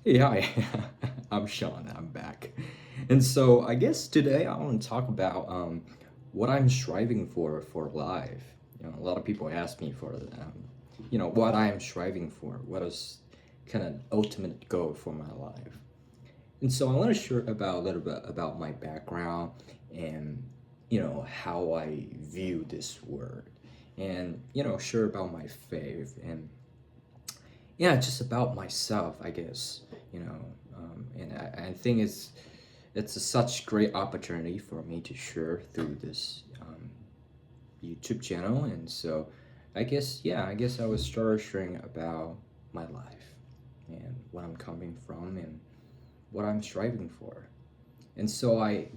Yeah, I'm Sean. I'm back. And so I guess today I want to talk about what I'm striving for life. A lot of people ask me for what I'm striving for. What is kind of ultimate goal for my life? And so I want to share about a little bit about my background and how I view this word, and share about my faith and yeah, just about myself, I guess. You know, and I think it's a such great opportunity for me to share through this YouTube channel, and so I guess I was start sharing about my life and what I'm coming from and what I'm striving for, and so I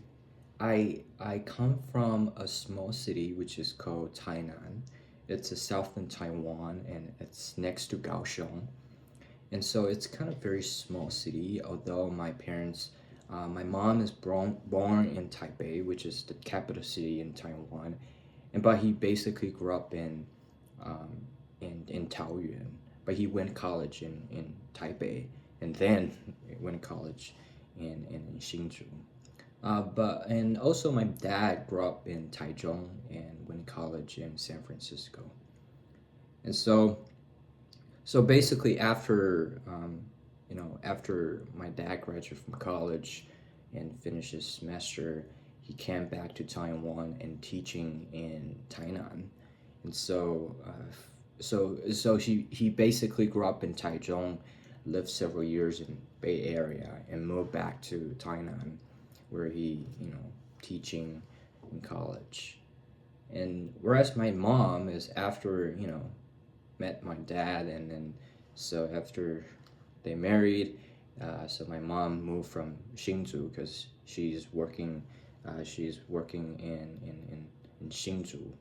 come from a small city which is called Tainan. It's a southern Taiwan, and it's next to Kaohsiung. And so it's kind of very small city. Although my mom is born in Taipei, which is the capital city in Taiwan, and but he basically grew up um, in Taoyuan. But he went college in Taipei, and then went college in Hsinchu. But and also my dad grew up in Taichung and went college in San Francisco. And so basically, after my dad graduated from college and finished his semester, he came back to Taiwan and teaching in Tainan. And so he basically grew up in Taichung, lived several years in Bay Area, and moved back to Tainan, where he teaching in college. And whereas my mom is after met my dad, and then so after they married, so my mom moved from Hsinchu because she's working in Hsinchu,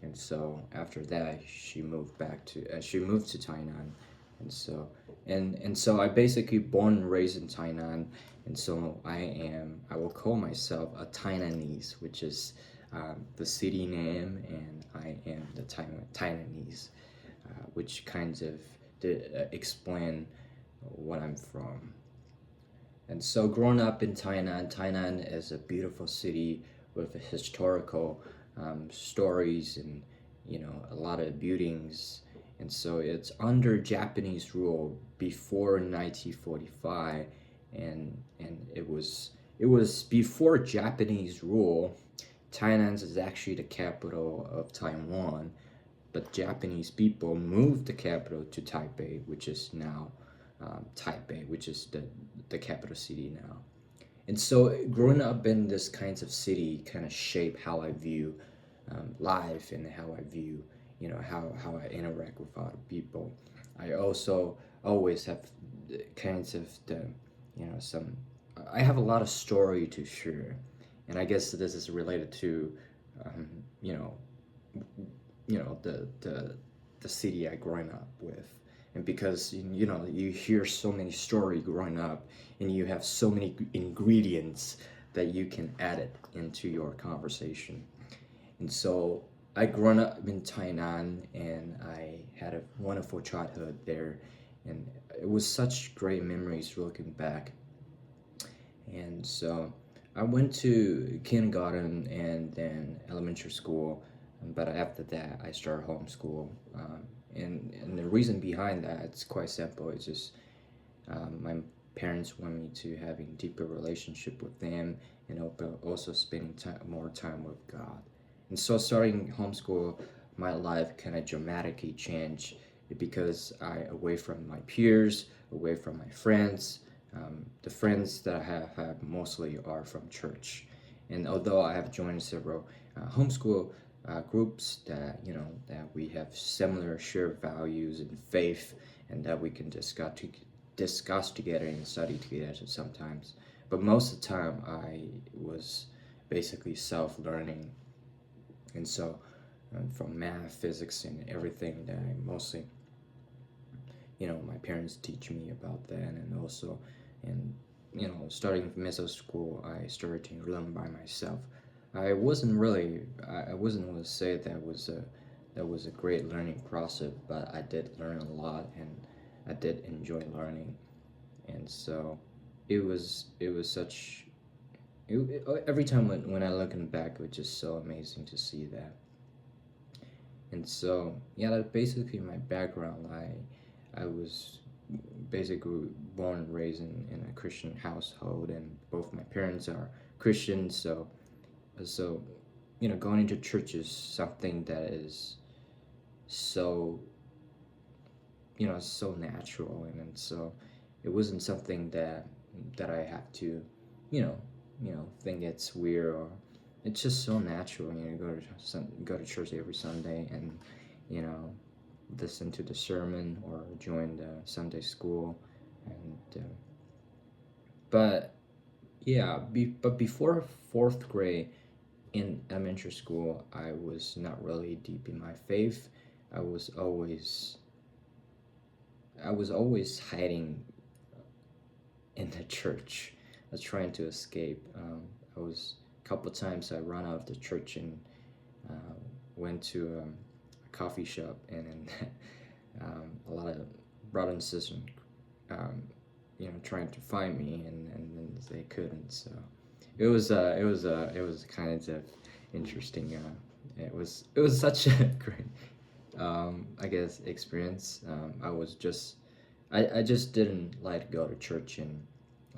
and so after that she moved to Tainan, and so and so I basically born and raised in Tainan, and so I will call myself a Taiwanese, which is the city name, and I am the Taiwanese, which kinds of explain what I'm from. And so, growing up in Tainan, Tainan is a beautiful city with historical stories and a lot of buildings. And so, it's under Japanese rule before 1945, and it was before Japanese rule. Tainan is actually the capital of Taiwan, but Japanese people moved the capital to Taipei, which is now Taipei, which is the capital city now. And so, growing up in this kinds of city kind of shape how I view life, and how I view, how I interact with other people. I also always have kinds of some. I have a lot of story to share, and I guess this is related to, um, you know, the city I growing up with, and because you hear so many story growing up, and you have so many ingredients that you can add it into your conversation. And so I grown up in Tainan, and I had a wonderful childhood there, and it was such great memories looking back. And so I went to kindergarten and then elementary school, but after that I started homeschool. And the reason behind that, it's quite simple. It's just my parents want me to having deeper relationship with them, and also spending more time with God. And so starting homeschool, my life kind of dramatically changed because I away from my peers, away from my friends. The friends that I have mostly are from church, and although I have joined several homeschool groups that that we have similar shared values and faith, and that we can discuss together and study together sometimes. But most of the time, I was basically self learning, and so from math, physics, and everything that I mostly, my parents teach me about that, and also, and starting from middle school, I started to learn by myself. I wasn't going to say that was a great learning process, but I did learn a lot, and I did enjoy learning. And so it was such every time when I looking back, it was just so amazing to see that. And so yeah, that's basically my background. I was basically born and raised in a Christian household, and both my parents are Christians. So going into church is something that is so so natural, and so it wasn't something that I have to you know think it's weird, or it's just so natural. Go to church every Sunday, and you know listen to the sermon or join the Sunday school, and but yeah, but before fourth grade in elementary school, I was not really deep in my faith. I was always I was always hiding in the church. I was trying to escape. I was a couple times I run out of the church and uh, went to a coffee shop, and then a lot of brothers and sisters, um, trying to find me, and they couldn't. So it was kind of interesting. It was such a great I guess experience. I just didn't like to go to church, and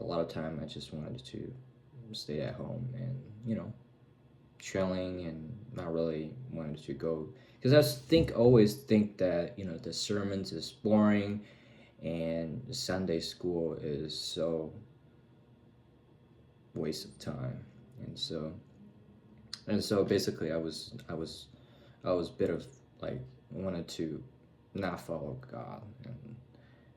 a lot of time I just wanted to stay at home and chilling, and not really wanted to go because always think that the sermons is boring, and Sunday school is so waste of time, and so basically I was a bit of like wanted to not follow God,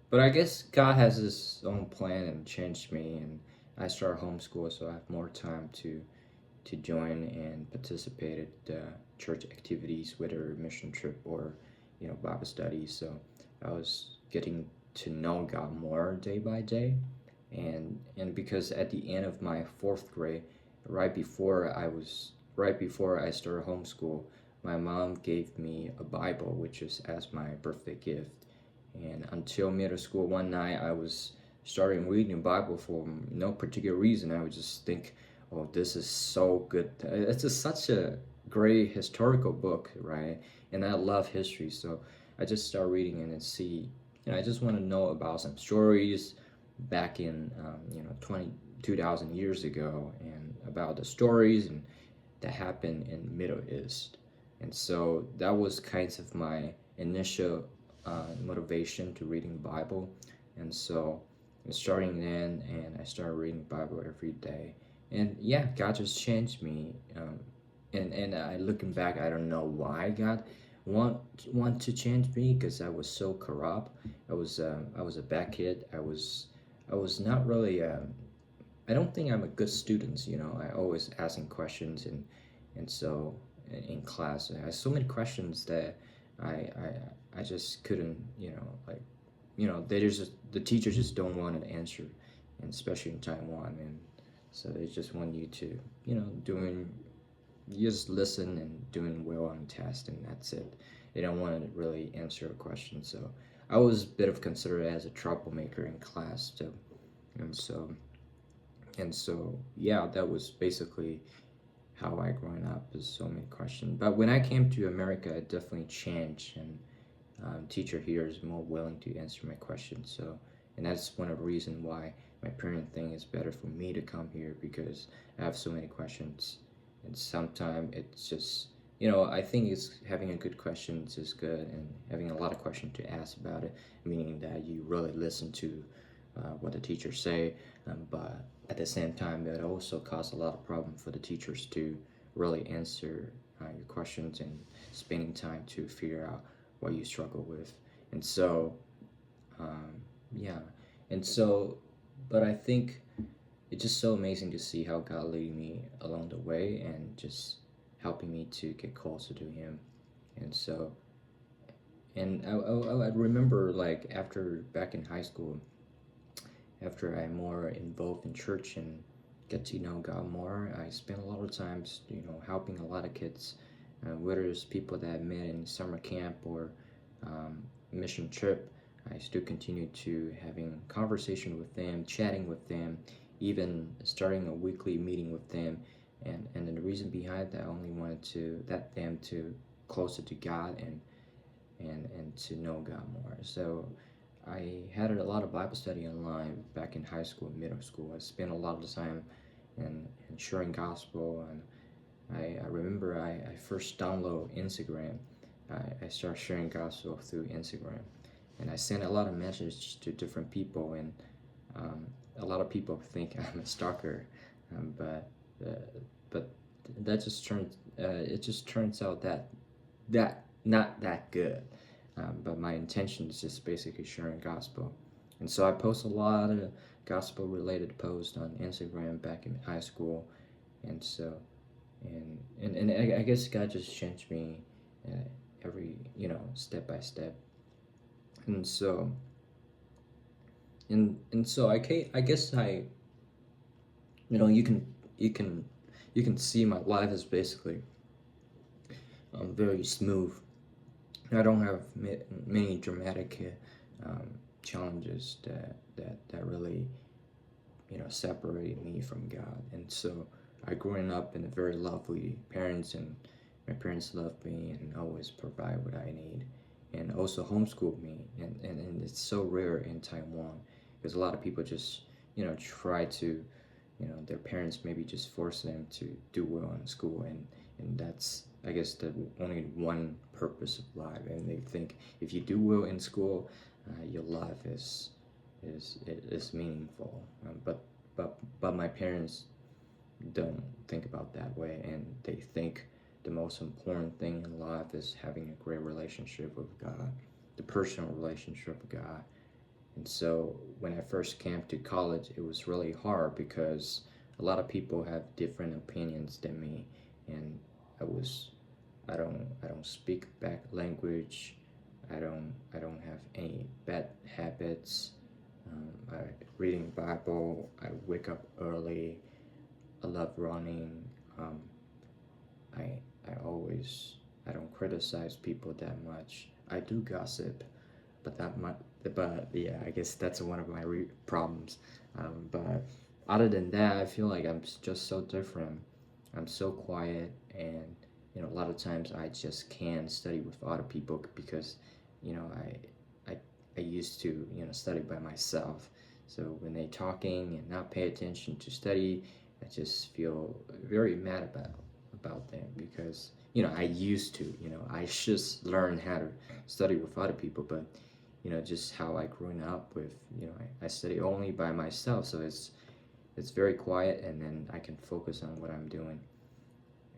but I guess God has His own plan and changed me, and I started homeschool, so I have more time to join and participate at church activities, whether mission trip or Bible study. So I was getting to know God more day by day, and because at the end of my fourth grade, right before I started homeschool, my mom gave me a Bible, which is as my birthday gift. And until middle school, one night I was starting reading the Bible for no particular reason. I would just think, "Oh, this is so good." It's just such a great historical book, right? And I love history, so I just start reading it and see. I just want to know about some stories back in 2,000 years ago, and about the stories and that happened in Middle East. And so that was kind of my initial motivation to reading the Bible. And so starting then, and I started reading the Bible every day. And yeah, God just changed me. And I looking back, I don't know why God want want to change me, because I was so corrupt. I was a bad kid. I was not really. I don't think I'm a good student. I always asking questions, and so in class, I had so many questions that I just couldn't. Like they just the teachers just don't want to answer, and especially in Taiwan, and so they just want you to doing you just listen and doing well on the test, and that's it. They don't want to really answer a question. So I was a bit of considered as a troublemaker in class too, and so yeah, that was basically how I growing up. Is so many questions, but when I came to America, it definitely changed, and teacher here is more willing to answer my questions. So, and that's one of the reasons why my parent thing is better for me to come here, because I have so many questions, and sometimes it's just I think it's having a good questions is good, and having a lot of questions to ask about it, meaning that you really listen to what the teachers say, but at the same time, it also causes a lot of problem for the teachers to really answer your questions, and spending time to figure out what you struggle with. And so, um, yeah, and so, but I think it's just so amazing to see how God leading me along the way, and just helping me to get closer to Him. And so, and I remember, like, after back in high school, after I'm more involved in church and get to know God more, I spend a lot of times, helping a lot of kids, whether it's people that I met in summer camp or mission trip. I still continue to having conversation with them, chatting with them, even starting a weekly meeting with them. And then the reason behind that, I only wanted to that them to closer to God and to know God more. So I had a lot of Bible study online back in high school, middle school. I spent a lot of time in sharing gospel, and I remember I first download Instagram. I started sharing gospel through Instagram, and I sent a lot of messages to different people, and um, a lot of people think I'm a stalker, uh, but that just turns it just turns out that not that good. But my intention is just basically sharing gospel, and so I post a lot of gospel related posts on Instagram back in high school, and so and I guess God just changed me every step by step, and so and so I guess you can you can you can see my life is basically very smooth. I don't have many dramatic challenges that really separate me from God. And so I growing up in a very lovely parents, and my parents love me and always provide what I need, and also homeschooled me. And it's so rare in Taiwan because a lot of people just try to their parents maybe just force them to do well in school, and that's I guess the only one purpose of life, and they think if you do well in school, your life is meaningful. But my parents don't think about that way, and they think the most important thing in life is having a great relationship with God, the personal relationship with God. And so when I first came to college, it was really hard because a lot of people have different opinions than me, and I was I don't speak back language. I don't have any bad habits. I reading Bible. I wake up early. I love running. Um, I I always I don't criticize people that much. I do gossip, but that might but yeah, I guess that's one of my problems. But other than that, I feel like I'm just so different. I'm so quiet, and a lot of times I just can't study with other people because you know I I, I used to study by myself. So when they talking and not pay attention to study, I just feel very mad about them because I used to I just learned how to study with other people, but just how I grew up with I study only by myself, so it's very quiet, and then I can focus on what I'm doing.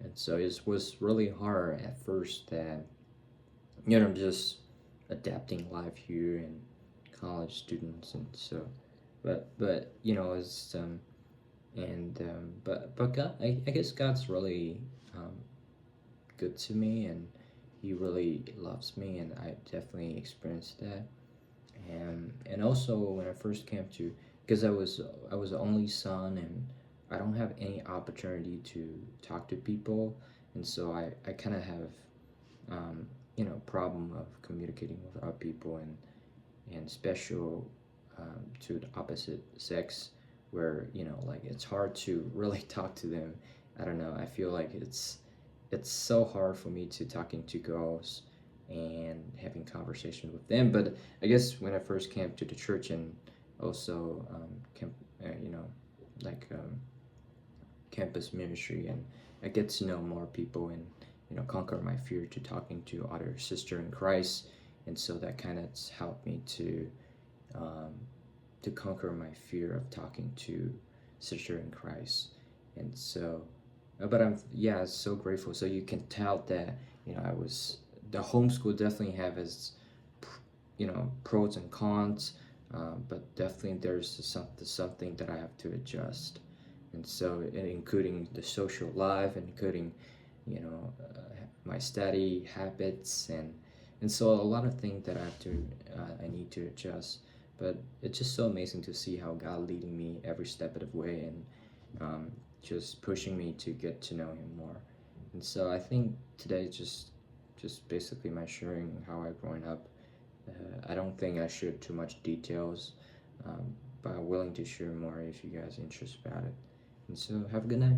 And so it was really hard at first that just adapting life here and college students, and so but it's and but God, I guess God's really um, good to me, and He really loves me, and I definitely experienced that. And also when I first came to, because I was the only son, and I don't have any opportunity to talk to people, and so I kind of have problem of communicating with other people, and special to the opposite sex, where like it's hard to really talk to them. I don't know, I feel like it's so hard for me to talking to girls and having conversation with them. But I guess when I first came to the church, and also like campus ministry, and I get to know more people, and conquer my fear to talking to other sister in Christ, and so that kind of helped me um, to conquer my fear of talking to sister in Christ. And so but I'm yeah so grateful. So you can tell that I was the homeschool definitely have its pros and cons, but definitely there's something that I have to adjust, and so including the social life, including my study habits, and so a lot of things that I need to adjust. But it's just so amazing to see how God leading me every step of the way, and just pushing me to get to know Him more. And so I think today just basically my sharing how I growing up, I don't think I shared too much details, but I'm willing to share more if you guys are interested about it. And so, have a good night.